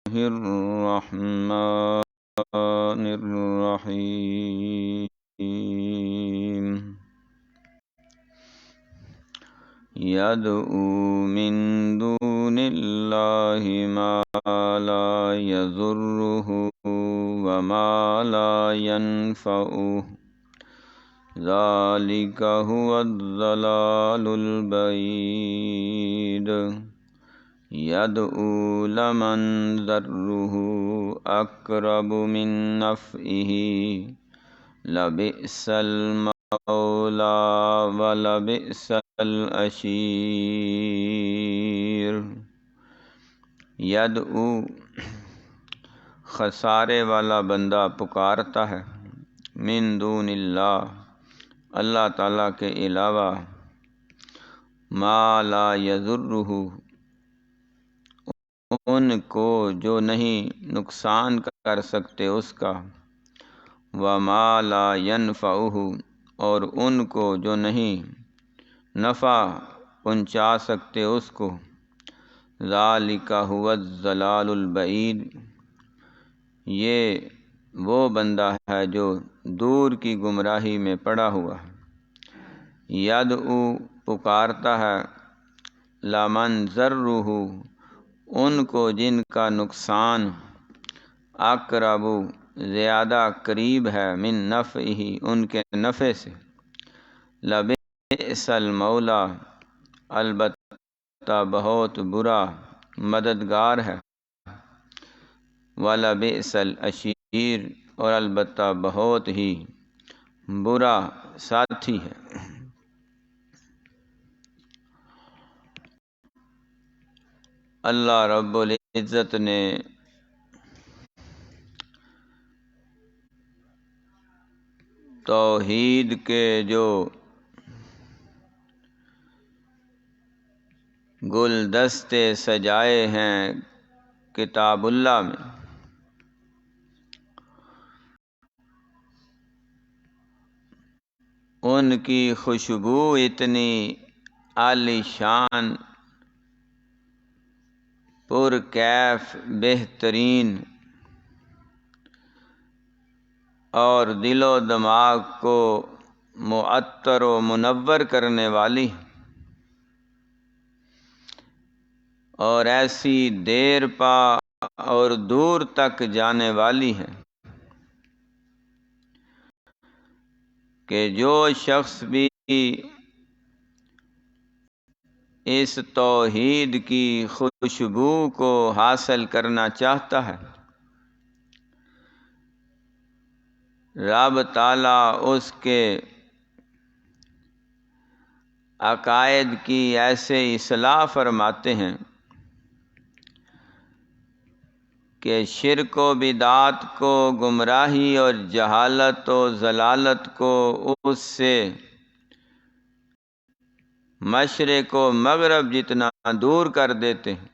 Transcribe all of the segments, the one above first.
الرحمن الرحيم يدعو من دون الله ما لا يضره وما لا ينفعه ذلك هو الضلال البعيد يدعو لمن ضره أقرب من نفعه لبئس المولى ولبئس العشير یدعو خسارے والا بندہ پکارتا ہے، من دون اللہ اللہ تعالیٰ کے علاوہ، ما لا یضرہ ان کو جو نہیں نقصان کر سکتے اس کا، وما لا ینفعہ اور ان کو جو نہیں نفع پہنچا سکتے اس کو، ذالک هو الضلال البعید یہ وہ بندہ ہے جو دور کی گمراہی میں پڑا ہوا ہے۔ یدعو پکارتا ہے، لمن ضرہ ان کو جن کا نقصان، اقرب زیادہ قریب ہے، من نفعہ ان کے نفع سے، لبئس المولا البتہ بہت برا مددگار ہے، ولبئس العشیر اور البتہ بہت ہی برا ساتھی ہے۔ اللہ رب العزت نے توحید کے جو گلدستے سجائے ہیں کتاب اللہ میں، ان کی خوشبو اتنی عالی شان، پر کیف، بہترین اور دل و دماغ کو معطر و منور کرنے والی، اور ایسی دیر پا اور دور تک جانے والی ہے کہ جو شخص بھی اس توحید کی خوشبو کو حاصل کرنا چاہتا ہے، رب تعالیٰ اس کے عقائد کی ایسے اصلاح فرماتے ہیں کہ شرک و بدعات کو، گمراہی اور جہالت و ضلالت کو اس سے مشرق و مغرب جتنا دور کر دیتے ہیں،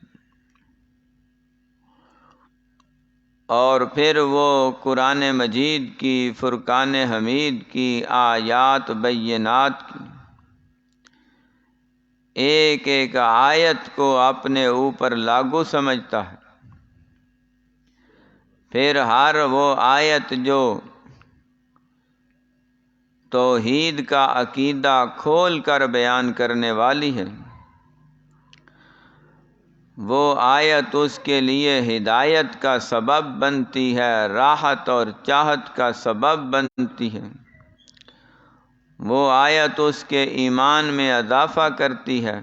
اور پھر وہ قرآن مجید کی، فرقان حمید کی آیات بینات کی ایک ایک آیت کو اپنے اوپر لاگو سمجھتا ہے، پھر ہر وہ آیت جو توحید کا عقیدہ کھول کر بیان کرنے والی ہے، وہ آیت اس کے لیے ہدایت کا سبب بنتی ہے، راحت اور چاہت کا سبب بنتی ہے، وہ آیت اس کے ایمان میں اضافہ کرتی ہے،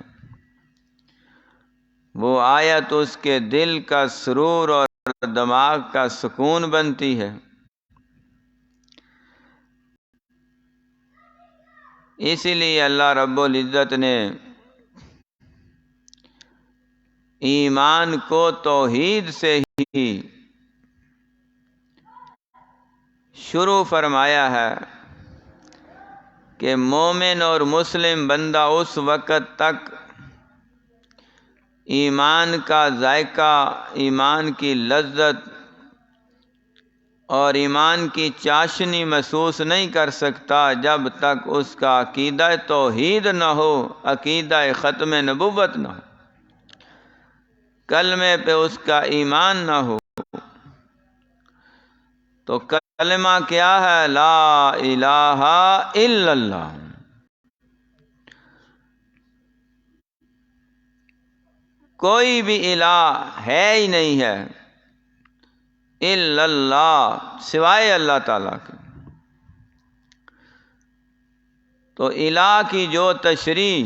وہ آیت اس کے دل کا سرور اور دماغ کا سکون بنتی ہے۔ اسی لیے اللہ رب العزت نے ایمان کو توحید سے ہی شروع فرمایا ہے کہ مومن اور مسلم بندہ اس وقت تک ایمان کا ذائقہ، ایمان کی لذت اور ایمان کی چاشنی محسوس نہیں کر سکتا جب تک اس کا عقیدہ توحید نہ ہو، عقیدہ ختم نبوت نہ ہو، کلمے پہ اس کا ایمان نہ ہو۔ تو کلمہ کیا ہے؟ لا الہ الا اللہ۔ کوئی بھی الہ ہے ہی نہیں ہے الا اللہ، سوائے اللہ تعالیٰ کے۔ تو الہ کی جو تشریح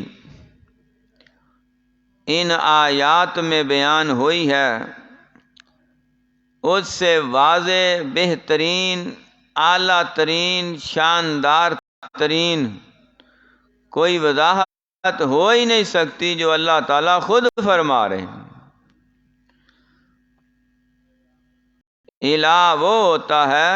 ان آیات میں بیان ہوئی ہے، اس سے واضح، بہترین، اعلیٰ ترین، شاندار ترین کوئی وضاحت ہو ہی نہیں سکتی جو اللہ تعالیٰ خود فرما رہے ہیں۔ الہ وہ ہوتا ہے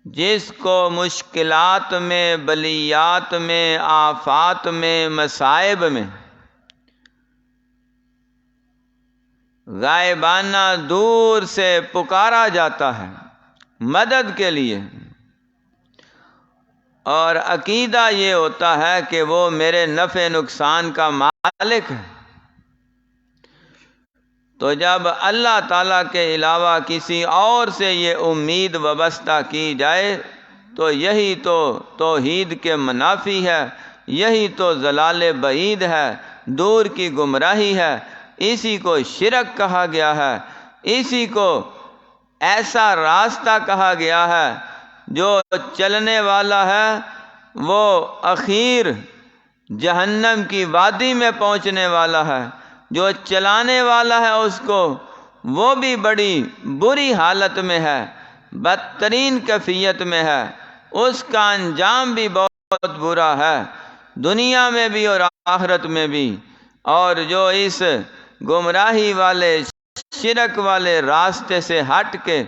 جس کو مشکلات میں، بلیات میں، آفات میں، مصائب میں غائبانہ دور سے پکارا جاتا ہے مدد کے لیے، اور عقیدہ یہ ہوتا ہے کہ وہ میرے نفع نقصان کا مالک ہے۔ تو جب اللہ تعالیٰ کے علاوہ کسی اور سے یہ امید وابستہ کی جائے تو یہی تو توحید کے منافی ہے، یہی تو ضلال بعید ہے، دور کی گمراہی ہے۔ اسی کو شرک کہا گیا ہے، اسی کو ایسا راستہ کہا گیا ہے جو چلنے والا ہے وہ اخیر جہنم کی وادی میں پہنچنے والا ہے، جو چلانے والا ہے اس کو وہ بھی بڑی بری حالت میں ہے، بدترین کیفیت میں ہے، اس کا انجام بھی بہت برا ہے، دنیا میں بھی اور آخرت میں بھی۔ اور جو اس گمراہی والے، شرک والے راستے سے ہٹ کے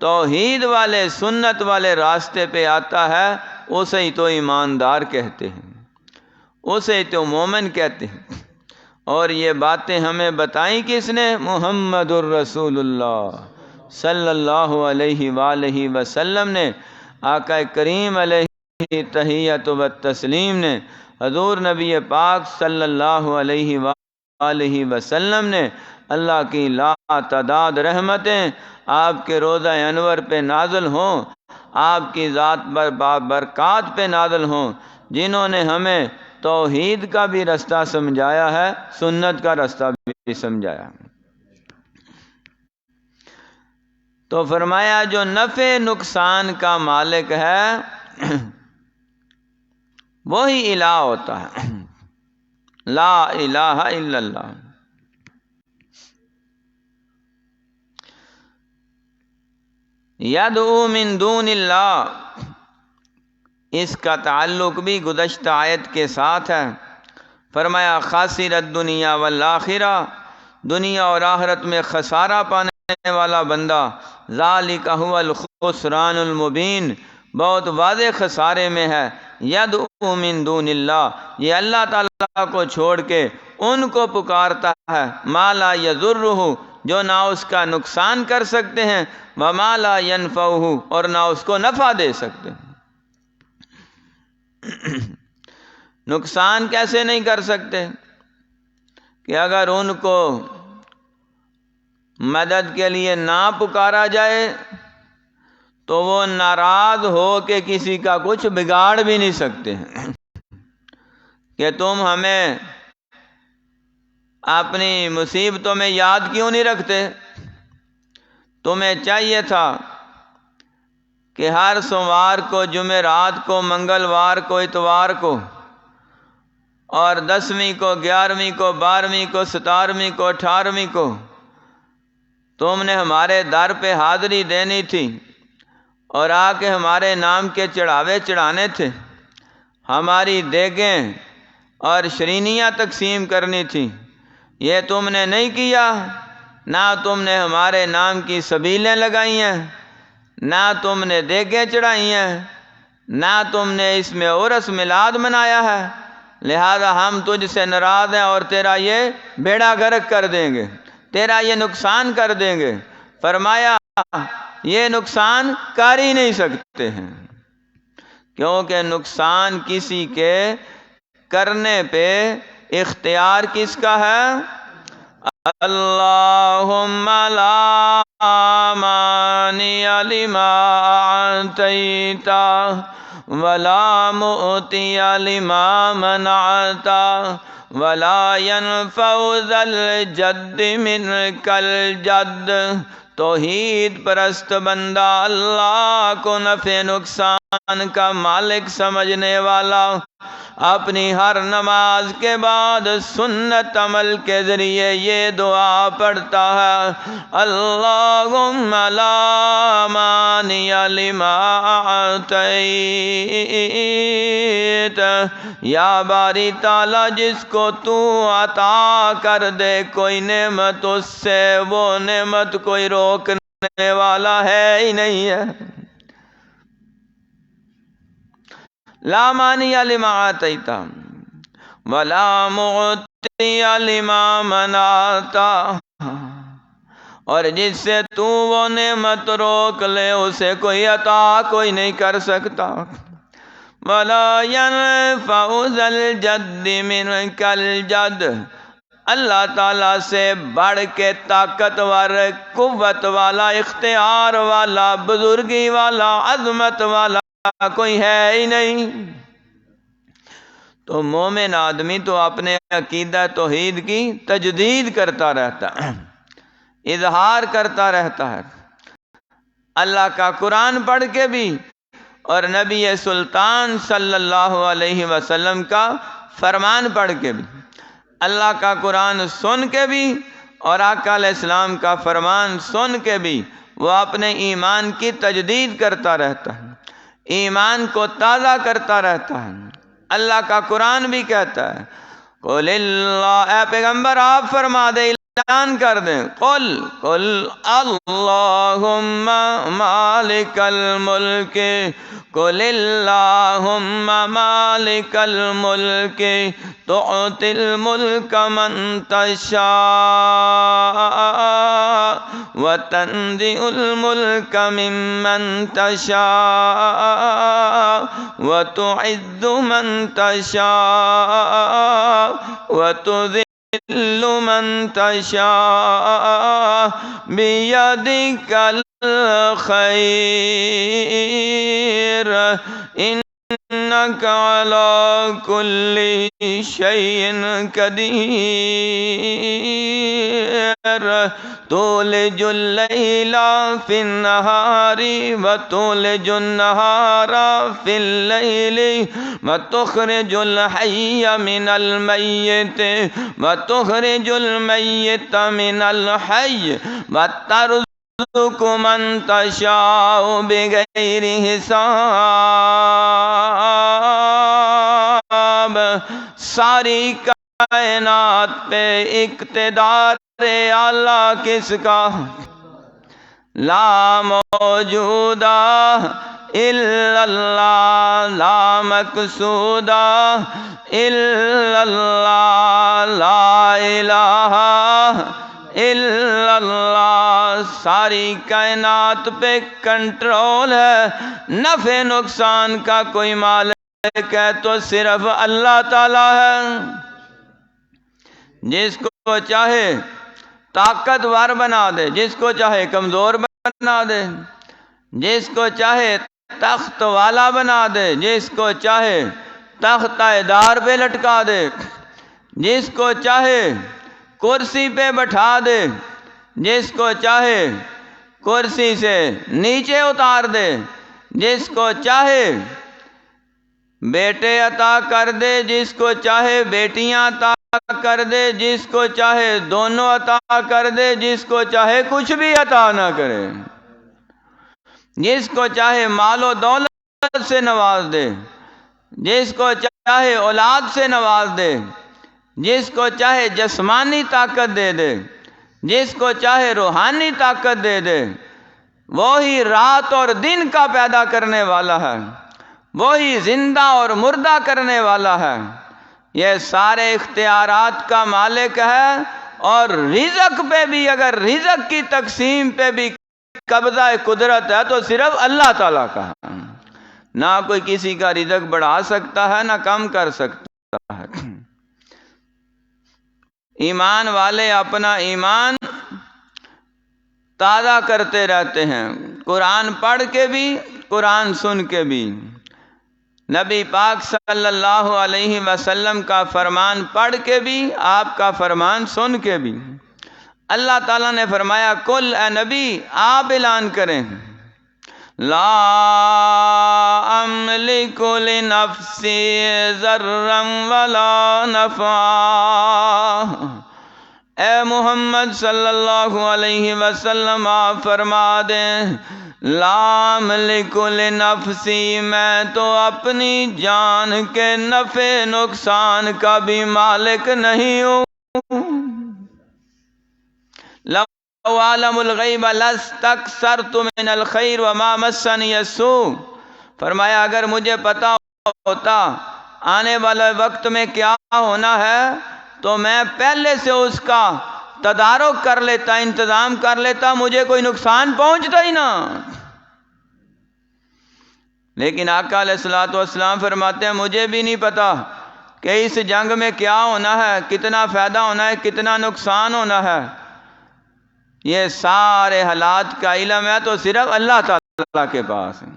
توحید والے، سنت والے راستے پہ آتا ہے، اسے ہی تو ایماندار کہتے ہیں، اسے تو مومن کہتے ہیں۔ اور یہ باتیں ہمیں بتائیں کس نے؟ محمد الرسول اللہ صلی اللہ علیہ وآلہ وسلم نے، آقا کریم علیہ تحیت و تسلیم نے، حضور نبی پاک صلی اللہ علیہ وآلہ وسلم نے۔ اللہ کی لا تعداد رحمتیں آپ کے روضہ انور پہ نازل ہوں، آپ کی ذات برکات پہ نازل ہوں، جنہوں نے ہمیں توحید کا بھی رستہ سمجھایا ہے، سنت کا رستہ بھی سمجھایا۔ تو فرمایا جو نفع نقصان کا مالک ہے وہی الہ ہوتا ہے، لا الہ الا اللہ۔ یدعو من دون اللہ، اس کا تعلق بھی گزشتہ آیت کے ساتھ ہے۔ فرمایا خاسرت دنیا والآخرہ، دنیا اور آخرت میں خسارہ پانے والا بندہ، ذالک هو الخسران المبین، بہت واضح خسارے میں ہے۔ یدعو من دون اللہ، یہ اللہ تعالیٰ کو چھوڑ کے ان کو پکارتا ہے، ما لا یضرہ، جو نہ اس کا نقصان کر سکتے ہیں، وما لا ینفعہ، اور نہ اس کو نفع دے سکتے ہیں۔ نقصان کیسے نہیں کر سکتے؟ کہ اگر ان کو مدد کے لیے نہ پکارا جائے تو وہ ناراض ہو کے کسی کا کچھ بگاڑ بھی نہیں سکتے ہیں کہ تم ہمیں اپنی مصیبتوں میں یاد کیوں نہیں رکھتے؟ تمہیں چاہیے تھا کہ ہر سوموار کو، جمعرات کو، منگلوار کو، اتوار کو، اور 10ویں کو، 11ویں کو، 12ویں کو، 17ویں کو، 18ویں کو تم نے ہمارے در پہ حاضری دینی تھی اور آ کے ہمارے نام کے چڑھاوے چڑھانے تھے، ہماری دیگیں اور شرینیاں تقسیم کرنی تھی۔ یہ تم نے نہیں کیا، نہ تم نے ہمارے نام کی سبیلیں لگائی ہیں، نہ تم نے دیگیں چڑھائی ہیں، نہ تم نے اس میں عرس میلاد منایا ہے، لہذا ہم تجھ سے ناراض ہیں اور تیرا یہ بیڑا غرق کر دیں گے، تیرا یہ نقصان کر دیں گے۔ فرمایا یہ نقصان کر ہی نہیں سکتے ہیں، کیونکہ نقصان کسی کے کرنے پہ اختیار کس کا ہے؟ اللہم لا لما أعطيت ولا معطي لما منعت ولا ينفع ذا الجد منك الجد۔ توحید پرست بندہ، اللہ کو نفع نقصان کا مالک سمجھنے والا، اپنی ہر نماز کے بعد سنت عمل کے ذریعے یہ دعا پڑھتا ہے، اللہم لا مانع لما اعطیت، یا باری تعالی جس کو تو عطا کر دے کوئی نعمت، اس سے وہ نعمت کوئی روکنے والا ہے ہی نہیں ہے۔ لا مانع لما اعطیت ولا معطی لما منعت، اور جس سے تو وہ نعمت روک لے اسے کوئی عطا کوئی نہیں کر سکتا۔ ولا ينفع ذا الجد منك الجد، اللہ تعالیٰ سے بڑھ کے طاقتور، قوت والا، اختیار والا، بزرگی والا، عظمت والا کوئی ہے ہی نہیں۔ تو مومن آدمی تو اپنے عقیدہ توحید کی تجدید کرتا رہتا ہے، اظہار کرتا رہتا ہے، اللہ کا قرآن پڑھ کے بھی اور نبی سلطان صلی اللہ علیہ وسلم کا فرمان پڑھ کے بھی، اللہ کا قرآن سن کے بھی اور آقا علیہ السلام کا فرمان سن کے بھی وہ اپنے ایمان کی تجدید کرتا رہتا ہے، ایمان کو تازہ کرتا رہتا ہے۔ اللہ کا قرآن بھی کہتا ہے، قل اللہ، اے پیغمبر آپ فرما دے، اعلان کر دیں، قل اللہم مالک الملک، قل اللہم مالک الملک تؤتی الملک من تشاء وتنزع الملک ممن تشاء وتعز من تشاء وتذل من تشاء بیدک الخیر انک علی کل شیء قدیر تولج اللیل فی النہار وتولج النہار فی اللیل وتخرج الحی من المیت وتخرج المیت من الحی وترزق من تشاء بغیر حساب۔ ساری کائنات پہ اقتدار اللہ کس کا؟ لا موجودہ الا اللہ، لا مقصودہ الا اللہ، لا الہ الا اللہ۔ ساری کائنات پہ کنٹرول ہے، نفع نقصان کا کوئی مالک ہے تو صرف اللہ تعالی ہے۔ جس کو چاہے طاقتور بنا دے، جس کو چاہے کمزور بنا دے، جس کو چاہے تخت والا بنا دے، جس کو چاہے تختہ دار پہ لٹکا دے، جس کو چاہے کرسی پہ بٹھا دے، جس کو چاہے کرسی سے نیچے اتار دے، جس کو چاہے بیٹے عطا کر دے، جس کو چاہے بیٹیاں عطا کر دے، جس کو چاہے دونوں عطا کر دے، جس کو چاہے کچھ بھی عطا نہ کرے، جس کو چاہے مال و دولت سے نواز دے، جس کو چاہے اولاد سے نواز دے، جس کو چاہے جسمانی طاقت دے دے، جس کو چاہے روحانی طاقت دے دے، وہی رات اور دن کا پیدا کرنے والا ہے، وہی زندہ اور مردہ کرنے والا ہے، یہ سارے اختیارات کا مالک ہے۔ اور رزق پہ بھی، اگر رزق کی تقسیم پہ بھی قبضہ قدرت ہے تو صرف اللہ تعالیٰ کا ہے، نہ کوئی کسی کا رزق بڑھا سکتا ہے نہ کم کر سکتا ہے۔ ایمان والے اپنا ایمان تازہ کرتے رہتے ہیں، قرآن پڑھ کے بھی، قرآن سن کے بھی، نبی پاک صلی اللہ علیہ وسلم کا فرمان پڑھ کے بھی، آپ کا فرمان سن کے بھی۔ اللہ تعالیٰ نے فرمایا کل اے نبی آپ اعلان کریں، لا املک لنفسی ضرا ولا نفعا۔ اے محمد صلی اللہ علیہ وسلم آپ فرما دیں لا املک لنفسی، میں تو اپنی جان کے نفع نقصان کا بھی مالک نہیں ہوں۔ لو عالم الغیب لاستکثرت من الخیر وما مسنی السوء، فرمایا اگر مجھے پتا ہوتا آنے والے وقت میں کیا ہونا ہے تو میں پہلے سے اس کا تدارک کر لیتا، انتظام کر لیتا، مجھے کوئی نقصان پہنچتا ہی نہ۔ لیکن آقا علیہ الصلوۃ والسلام فرماتے ہیں مجھے بھی نہیں پتا کہ اس جنگ میں کیا ہونا ہے، کتنا فائدہ ہونا ہے، کتنا نقصان ہونا ہے۔ یہ سارے حالات کا علم ہے تو صرف اللہ تعالیٰ کے پاس ہے۔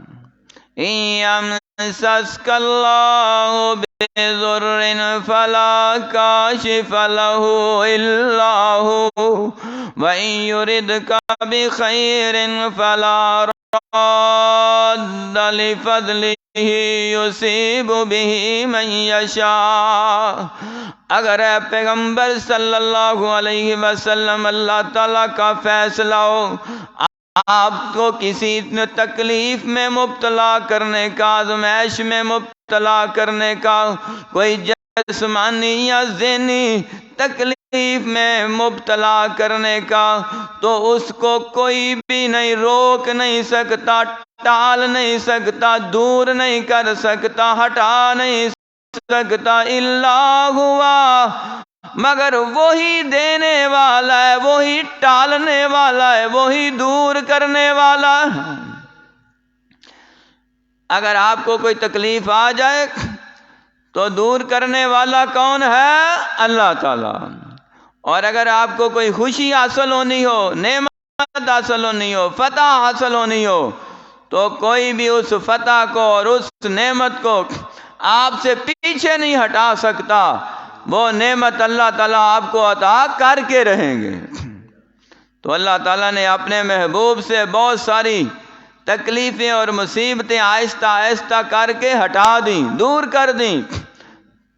يَمْسَسْكَ اللَّهُ بِضُرٍّ فَلَا كَاشِفَ لَهُ إِلَّا هُوَ وَإِن يُرِدْكَ بِخَيْرٍ فَلَا رَادَّ لِفَضْلِهِ يُصِيبُ بِهِ مَن يَشَاءُ۔ اگر اے پیغمبر صلی اللہ علیہ وسلم اللہ تعالیٰ کا فیصلہ ہو آپ کو کسی تکلیف میں مبتلا کرنے کا، آزمائش میں مبتلا کرنے کا، کوئی جسمانی یا ذہنی تکلیف میں مبتلا کرنے کا، تو اس کو کوئی بھی نہیں روک نہیں سکتا، ٹال نہیں سکتا، دور نہیں کر سکتا، ہٹا نہیں سکتا، الا ہوا، مگر وہی دینے والا ہے، وہی ٹالنے والا ہے، وہی دور کرنے والا ہے۔ اگر آپ کو کوئی تکلیف آ جائے تو دور کرنے والا کون ہے؟ اللہ تعالیٰ۔ اور اگر آپ کو کوئی خوشی حاصل ہونی ہو، نعمت حاصل ہونی ہو، فتح حاصل ہونی ہو، تو کوئی بھی اس فتح کو اور اس نعمت کو آپ سے پیچھے نہیں ہٹا سکتا، وہ نعمت اللہ تعالیٰ آپ کو عطا کر کے رہیں گے۔ تو اللہ تعالیٰ نے اپنے محبوب سے بہت ساری تکلیفیں اور مصیبتیں آہستہ آہستہ کر کے ہٹا دیں، دور کر دیں۔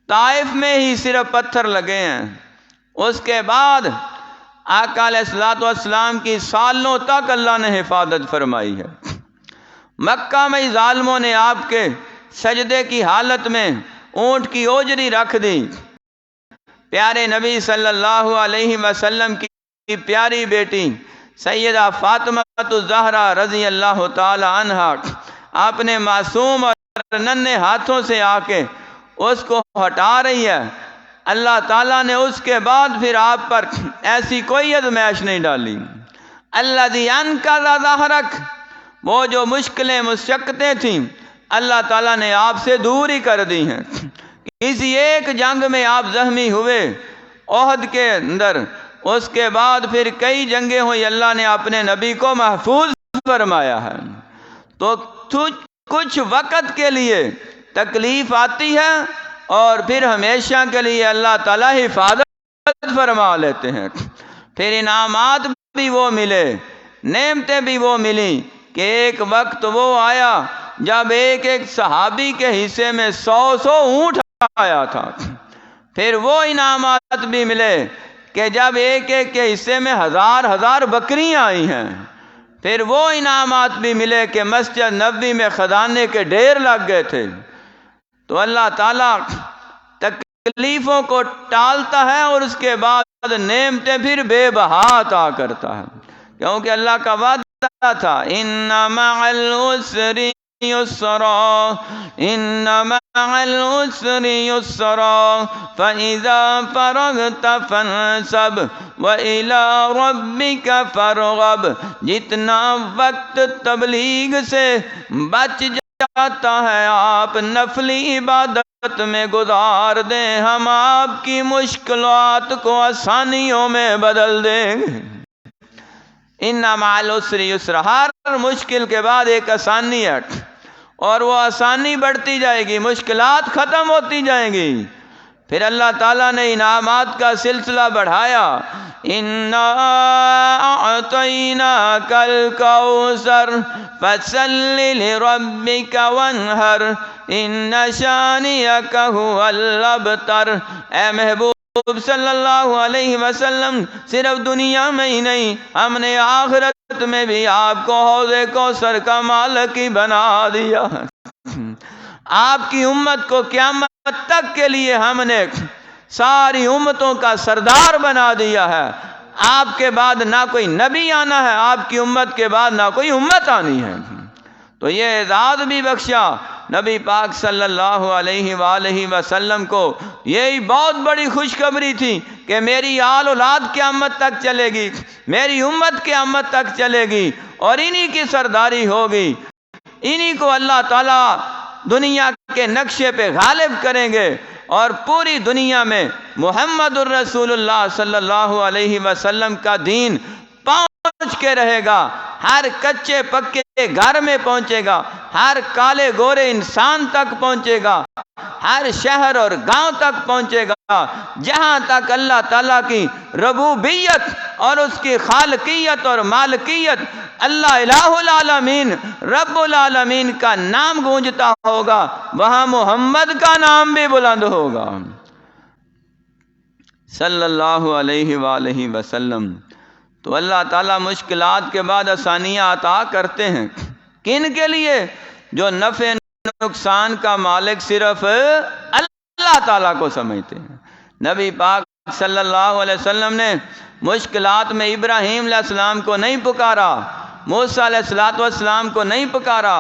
طائف میں ہی صرف پتھر لگے ہیں، اس کے بعد آقا علیہ الصلوۃ والسلام کی سالوں تک اللہ نے حفاظت فرمائی ہے۔ مکہ میں ظالموں نے آپ کے سجدے کی حالت میں اونٹ کی اوجری رکھ دی۔ پیارے نبی صلی اللہ علیہ وسلم کی پیاری بیٹی سیدہ فاطمہ الزہرا رضی اللہ تعالی عنہا اپنے معصوم اور ننھے ہاتھوں سے آ کے اس کو ہٹا رہی ہے۔ اللہ تعالیٰ نے اس کے بعد پھر آپ پر ایسی کوئی آزمائش نہیں ڈالی۔ الذی انقض ظہرک، وہ جو مشکلیں مشقتیں تھیں اللہ تعالیٰ نے آپ سے دور ہی کر دی ہیں۔ کسی ایک جنگ میں آپ زخمی ہوئے احد کے اندر، اس کے بعد پھر کئی جنگیں ہوئی، اللہ نے اپنے نبی کو محفوظ فرمایا ہے۔ تو کچھ وقت کے لیے تکلیف آتی ہے اور پھر ہمیشہ کے لیے اللہ تعالیٰ حفاظت فرما لیتے ہیں۔ پھر انعامات بھی وہ ملے، نعمتیں بھی وہ ملی کہ ایک وقت وہ آیا جب ایک ایک صحابی کے حصے میں 100 اونٹ آیا تھا۔ پھر وہ انعامات بھی ملے کہ جب ایک ایک کے حصے میں 1000 بکریاں آئی ہیں۔ پھر وہ انعامات بھی ملے کہ مسجد نبوی میں خزانے کے ڈھیر لگ گئے تھے۔ تو اللہ تعالیٰ تکلیفوں کو ٹالتا ہے اور اس کے بعد نعمتیں پھر بے بہا عطا کرتا ہے، کیونکہ اللہ کا وعدہ تھا ان مع العسر یسرا، ان مع العسر یسرا فاذا فرغت فانصب والى ربک فارغب۔ جتنا وقت تبلیغ سے بچ جاتا ہے آپ نفلی عبادت میں گزار دیں، ہم آپ کی مشکلات کو آسانیوں میں بدل دیں گے۔ ان مع العسر یسرا، ہر مشکل کے بعد ایک آسانی ہے، اور وہ آسانی بڑھتی جائے گی، مشکلات ختم ہوتی جائیں گی۔ پھر اللہ تعالیٰ نے انعامات کا سلسلہ بڑھایا، اِنَّا أَعْطَيْنَاكَ الْكَوْثَرَ فَصَلِّ لِرَبِّكَ وَانْحَرْ إِنَّ شَانِئَكَ هُوَ الْأَبْتَرُ۔ اے محبوب صلی اللہ علیہ وسلم، صرف دنیا میں ہی نہیں، ہم نے آخرت میں بھی آپ کو حوض کوثر کا مالک ہی بنا دیا ہے۔ آپ کی امت کو قیامت تک کے لیے ہم نے ساری امتوں کا سردار بنا دیا ہے۔ آپ کے بعد نہ کوئی نبی آنا ہے، آپ کی امت کے بعد نہ کوئی امت آنی ہے۔ تو یہ اعزاز بھی بخشا نبی پاک صلی اللہ علیہ وآلہ وسلم کو۔ یہی بہت بڑی خوشخبری تھی کہ میری آل اولاد قیامت تک چلے گی، میری امت قیامت تک چلے گی، اور انہی کی سرداری ہوگی، انہی کو اللہ تعالیٰ دنیا کے نقشے پہ غالب کریں گے، اور پوری دنیا میں محمد الرسول اللہ صلی اللہ علیہ وسلم کا دین پہنچ کے رہے گا، ہر کچے پکے گھر میں پہنچے گا، ہر کالے گورے انسان تک پہنچے گا، ہر شہر اور گاؤں تک پہنچے گا، جہاں تک اللہ تعالیٰ کی ربوبیت اور اس کی خالقیت اور مالکیت، اللہ الہ العالمین رب العالمین کا نام گونجتا ہوگا، وہاں محمد کا نام بھی بلند ہوگا صلی اللہ علیہ وآلہ وسلم۔ تو اللہ تعالیٰ مشکلات کے بعد آسانیاں عطا کرتے ہیں، کن کے لیے؟ جو نفع نقصان کا مالک صرف اللہ تعالیٰ کو سمجھتے ہیں۔ نبی پاک صلی اللہ علیہ وسلم نے مشکلات میں ابراہیم علیہ السلام کو نہیں پکارا، موسیٰ علیہ السلام کو نہیں پکارا،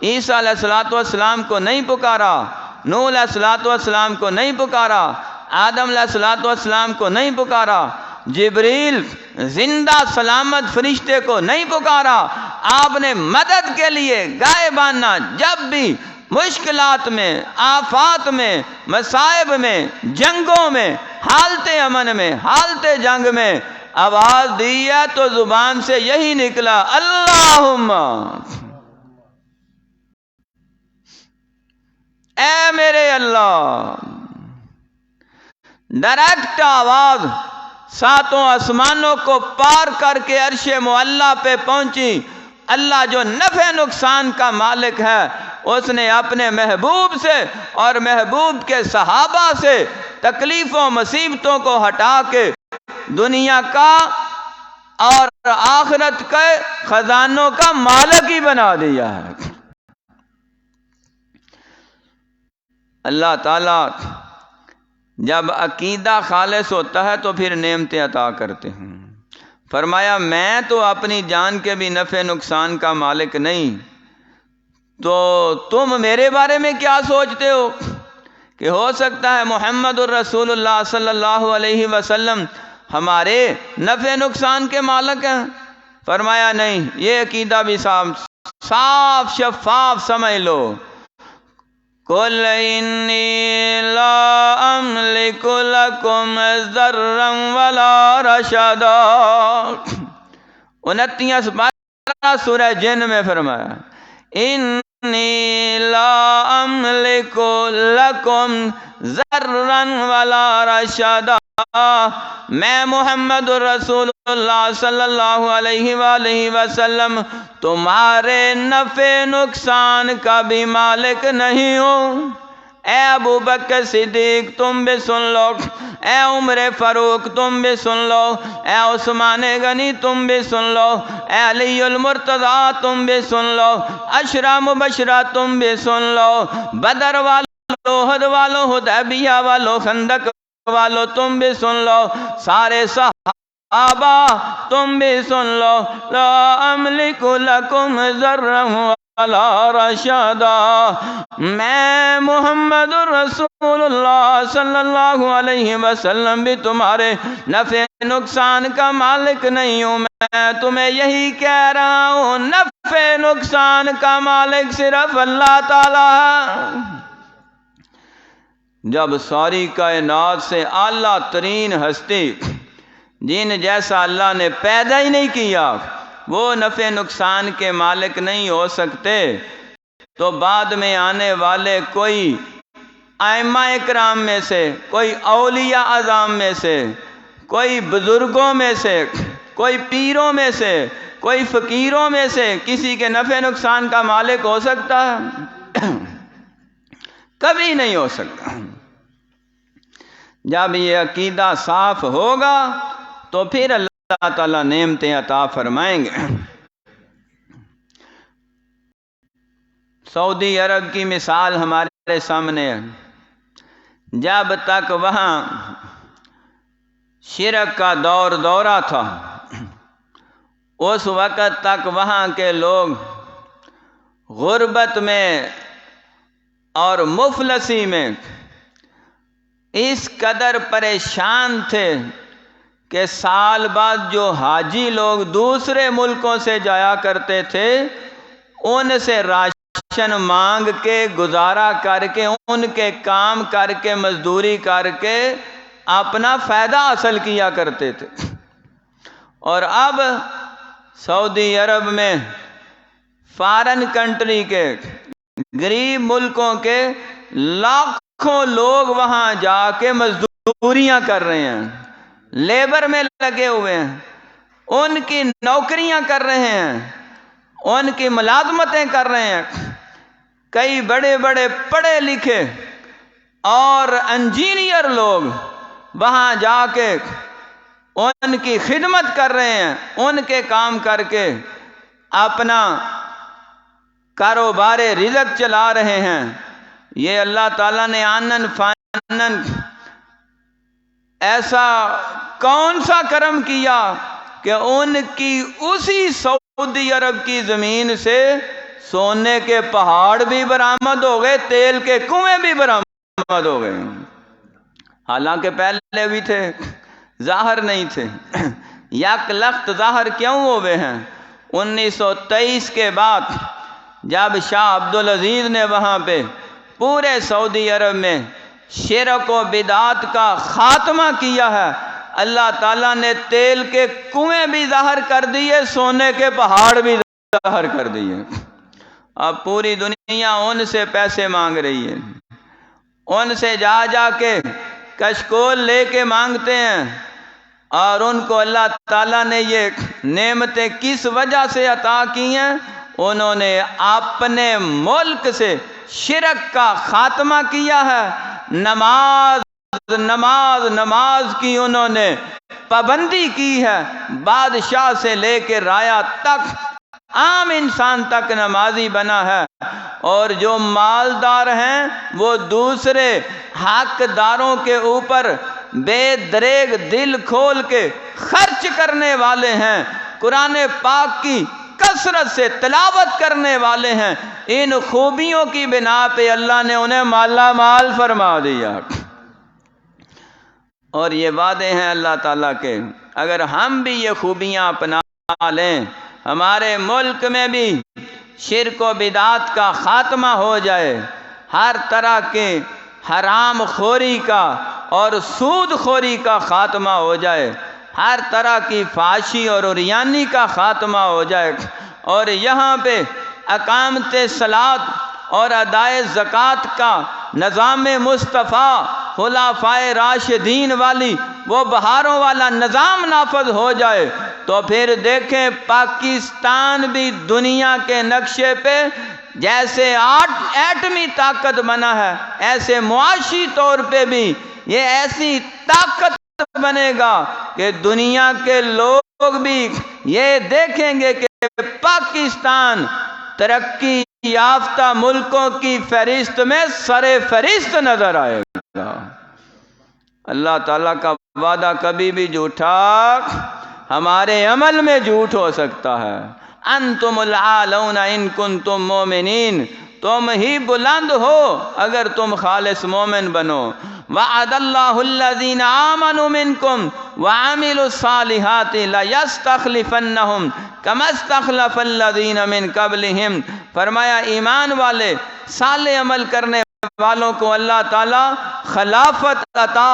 عیسیٰ علیہ السلام کو نہیں پکارا، نوح علیہ السلام کو نہیں پکارا، آدم علیہ السلام کو نہیں پکارا، جبریل زندہ سلامت فرشتے کو نہیں پکارا۔ آپ نے مدد کے لیے غائبانہ جب بھی مشکلات میں، آفات میں، مصائب میں، جنگوں میں، حالت امن میں، حالت جنگ میں آواز دی ہے تو زبان سے یہی نکلا، اللہم، اے میرے اللہ۔ ڈائریکٹ آواز ساتوں آسمانوں کو پار کر کے عرش معلیٰ پہ پہنچی۔ اللہ جو نفع نقصان کا مالک ہے، اس نے اپنے محبوب سے اور محبوب کے صحابہ سے تکلیفوں مصیبتوں کو ہٹا کے دنیا کا اور آخرت کے خزانوں کا مالک ہی بنا دیا ہے۔ اللہ تعالیٰ جب عقیدہ خالص ہوتا ہے تو پھر نعمتیں عطا کرتے ہیں۔ فرمایا میں تو اپنی جان کے بھی نفع نقصان کا مالک نہیں، تو تم میرے بارے میں کیا سوچتے ہو کہ ہو سکتا ہے محمد الرسول اللہ صلی اللہ علیہ وسلم ہمارے نفع نقصان کے مالک ہیں؟ فرمایا نہیں، یہ عقیدہ بھی صاف شفاف سمجھ لو۔ قُلْ إِنِّي لَا أَمْلِكُ لَكُمْ ضَرًّا وَلَا رَشَدًا، 29 پارہ سورہ جن میں فرمایا إِنِّي لَا أَمْلِكُ لَكُمْ ضَرًّا وَلَا رَشَدًا، میں محمد الرسول اللہ صلی اللہ علیہ وآلہ وسلم تمہارے نفع نقصان کا بھی مالک نہیں ہوں۔ اے ابو بکر صدیق تم بھی سن لو، اے عمر فاروق تم بھی سن لو، اے عثمان غنی تم بھی سن لو، اے علی المرتضیٰ تم بھی سن لو، عشرہ مبشرہ تم بھی سن لو، بدر والو، احد والو، حدیبیہ والو، خندق والو تم بھی سن لو، سارے صحابہ تم بھی سن لو، لا املک لکم ضرًا ولا رشدا، میں محمد الرسول اللہ صلی اللہ علیہ وسلم بھی تمہارے نفع نقصان کا مالک نہیں ہوں۔ میں تمہیں یہی کہہ رہا ہوں، نفع نقصان کا مالک صرف اللہ تعالیٰ ہے۔ جب ساری کائنات سے اعلیٰ ترین ہستی، جن جیسا اللہ نے پیدا ہی نہیں کیا، وہ نفع نقصان کے مالک نہیں ہو سکتے، تو بعد میں آنے والے کوئی ائمہ اکرام میں سے، کوئی اولیاء اعظام میں سے، کوئی بزرگوں میں سے، کوئی پیروں میں سے، کوئی فقیروں میں سے کسی کے نفع نقصان کا مالک ہو سکتا ہے؟ کبھی نہیں ہو سکتا۔ جب یہ عقیدہ صاف ہوگا تو پھر اللہ تعالیٰ نعمتیں عطا فرمائیں گے۔ سعودی عرب کی مثال ہمارے سامنے ہے۔ جب تک وہاں شرک کا دورہ تھا، اس وقت تک وہاں کے لوگ غربت میں اور مفلسی میں اس قدر پریشان تھے کہ سال بعد جو حاجی لوگ دوسرے ملکوں سے جایا کرتے تھے، ان سے راشن مانگ کے، گزارا کر کے، ان کے کام کر کے، مزدوری کر کے اپنا فائدہ حاصل کیا کرتے تھے۔ اور اب سعودی عرب میں فارن کنٹری کے غریب ملکوں کے لاکھوں لوگ وہاں جا کے مزدوریاں کر رہے ہیں، لیبر میں لگے ہوئے ہیں، ان کی نوکریاں کر رہے ہیں، ان کی ملازمتیں کر رہے ہیں۔ کئی بڑے بڑے پڑھے لکھے اور انجینئر لوگ وہاں جا کے ان کی خدمت کر رہے ہیں، ان کے کام کر کے اپنا کاروبار رزق چلا رہے ہیں۔ یہ اللہ تعالیٰ نے آنن فانن ایسا کون سا کرم کیا کہ ان کی اسی سعودی عرب کی زمین سے سونے کے پہاڑ بھی برآمد ہو گئے، تیل کے کنویں بھی برآمد ہو گئے۔ حالانکہ پہلے بھی تھے، ظاہر نہیں تھے۔ یک لخت ظاہر کیوں ہوئے ہیں؟ 1923 کے بعد جب شاہ عبدالعزیز نے وہاں پہ پورے سعودی عرب میں شرک و بدعات کا خاتمہ کیا ہے، اللہ تعالیٰ نے تیل کے کنویں بھی ظاہر کر دیے، سونے کے پہاڑ بھی ظاہر کر دیے۔ اب پوری دنیا ان سے پیسے مانگ رہی ہے، ان سے جا جا کے کشکول لے کے مانگتے ہیں۔ اور ان کو اللہ تعالیٰ نے یہ نعمتیں کس وجہ سے عطا کی ہیں؟ انہوں نے اپنے ملک سے شرک کا خاتمہ کیا ہے، نماز نماز نماز کی انہوں نے پابندی کی ہے، بادشاہ سے لے کے رایا تک، عام انسان تک نمازی بنا ہے۔ اور جو مالدار ہیں وہ دوسرے حقداروں کے اوپر بے دریغ دل کھول کے خرچ کرنے والے ہیں، قرآن پاک کی کثرت سے تلاوت کرنے والے ہیں۔ ان خوبیوں کی بنا پہ اللہ نے انہیں مالا مال فرما دیا۔ اور یہ وعدے ہیں اللہ تعالیٰ کے، اگر ہم بھی یہ خوبیاں اپنا لیں، ہمارے ملک میں بھی شرک و بدعات کا خاتمہ ہو جائے، ہر طرح کے حرام خوری کا اور سود خوری کا خاتمہ ہو جائے، ہر طرح کی فحاشی اور عریانی کا خاتمہ ہو جائے، اور یہاں پہ اقامت صلاۃ اور ادائے زکوٰۃ کا نظام مصطفیٰ خلفائے راشدین والی وہ بہاروں والا نظام نافذ ہو جائے، تو پھر دیکھیں پاکستان بھی دنیا کے نقشے پہ جیسے ایٹمی طاقت بنا ہے، ایسے معاشی طور پہ بھی یہ ایسی طاقت بنے گا کہ دنیا کے لوگ بھی یہ دیکھیں گے کہ پاکستان ترقی یافتہ ملکوں کی فہرست میں سر فہرست نظر آئے گا۔ اللہ تعالیٰ کا وعدہ کبھی بھی جھوٹا ہمارے عمل میں جھوٹ ہو سکتا ہے۔ انتم العالون ان کنتم مومنین، تم ہی بلند ہو اگر تم خالص مومن بنو۔ وعد اللہ الذین آمنوا منکم وعملوا الصالحات لیستخلفنہم کما استخلف الذین من قبلہم، فرمایا ایمان والے، صالح عمل کرنے والوں کو اللہ تعالیٰ خلافت عطا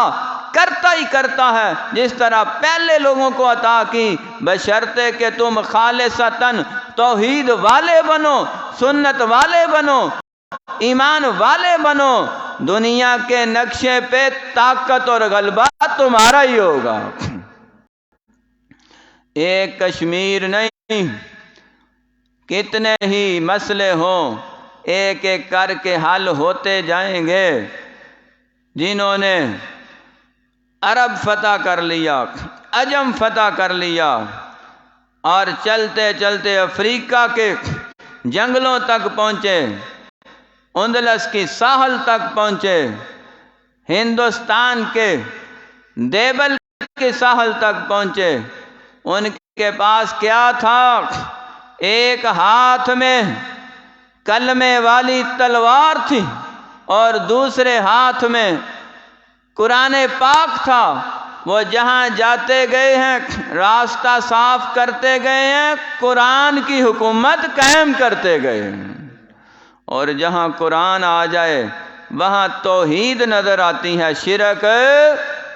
کرتا ہی کرتا ہے، جس طرح پہلے لوگوں کو عطا کی، بشرطے کہ تم خالصتاً توحید والے بنو، سنت والے بنو، ایمان والے بنو، دنیا کے نقشے پہ طاقت اور غلبہ تمہارا ہی ہوگا۔ ایک کشمیر نہیں، کتنے ہی مسئلے ہوں، ایک ایک کر کے حل ہوتے جائیں گے۔ جنہوں نے عرب فتح کر لیا، عجم فتح کر لیا، اور چلتے چلتے افریقہ کے جنگلوں تک پہنچے، اندلس کی ساحل تک پہنچے، ہندوستان کے دیبل کی ساحل تک پہنچے، ان کے پاس کیا تھا؟ ایک ہاتھ میں کلمے والی تلوار تھی اور دوسرے ہاتھ میں قرآن پاک تھا۔ وہ جہاں جاتے گئے ہیں راستہ صاف کرتے گئے ہیں، قرآن کی حکومت قائم کرتے گئے ہیں، اور جہاں قرآن آ جائے وہاں توحید نظر آتی ہے، شرک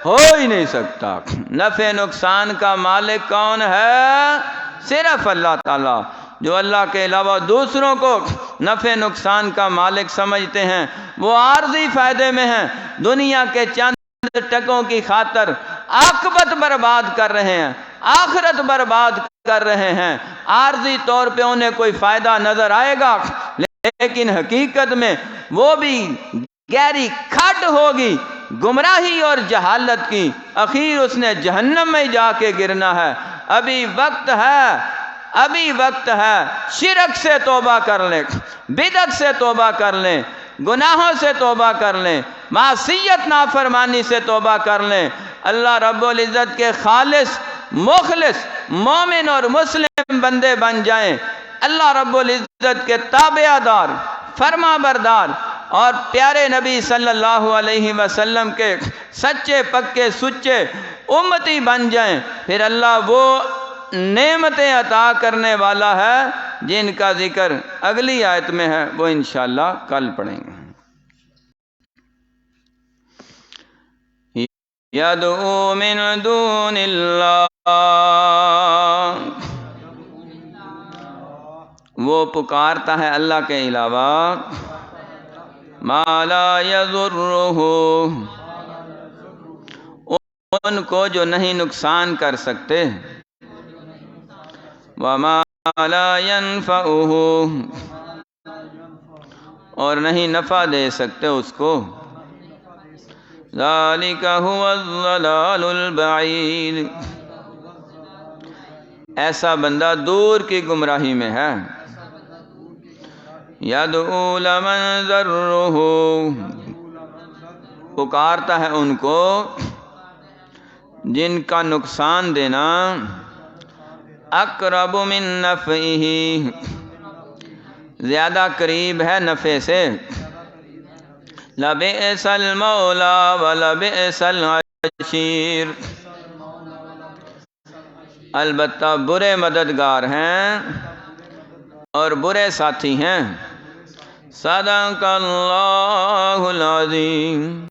ہو ہی نہیں سکتا۔ نفع نقصان کا مالک کون ہے؟ صرف اللہ تعالیٰ۔ جو اللہ کے علاوہ دوسروں کو نفع نقصان کا مالک سمجھتے ہیں وہ عارضی فائدے میں ہیں، دنیا کے چند ٹکوں کی خاطر عاقبت برباد کر رہے ہیں، آخرت برباد کر رہے ہیں۔ عارضی طور پہ انہیں کوئی فائدہ نظر آئے گا، لیکن حقیقت میں وہ بھی گہری کھڈ ہوگی گمراہی اور جہالت کی، اخیر اس نے جہنم میں جا کے گرنا ہے۔ ابھی وقت ہے، ابھی وقت ہے، شرک سے توبہ کر لیں، بدعت سے توبہ کر لیں، گناہوں سے توبہ کر لیں، معصیت نافرمانی سے توبہ کر لیں، اللہ رب العزت کے خالص مخلص مومن اور مسلم بندے بن جائیں، اللہ رب العزت کے تابع دار، فرما بردار اور پیارے نبی صلی اللہ علیہ وسلم کے سچے پکے سچے امتی بن جائیں، پھر اللہ وہ نعمتیں عطا کرنے والا ہے جن کا ذکر اگلی آیت میں ہے، وہ انشاءاللہ کل پڑھیں گے۔ یدعو من دون اللہ، وہ پکارتا ہے اللہ کے علاوہ، ما لا یضرہ، ان کو جو نہیں نقصان کر سکتے، وما لا ینفعہ، اور نہیں نفع دے سکتے اس کو، ذالک هو الضلال البعید، ایسا بندہ دور کی گمراہی میں ہے۔ یدعو لمن ضرہ، پکارتا ہے ان کو جن کا نقصان دینا اقرب من نفعہ، زیادہ قریب ہے نفع سے، لبئس المولا ولبئس العشیر، البتہ برے مددگار ہیں اور برے ساتھی ہیں۔ صدق اللہ العظیم۔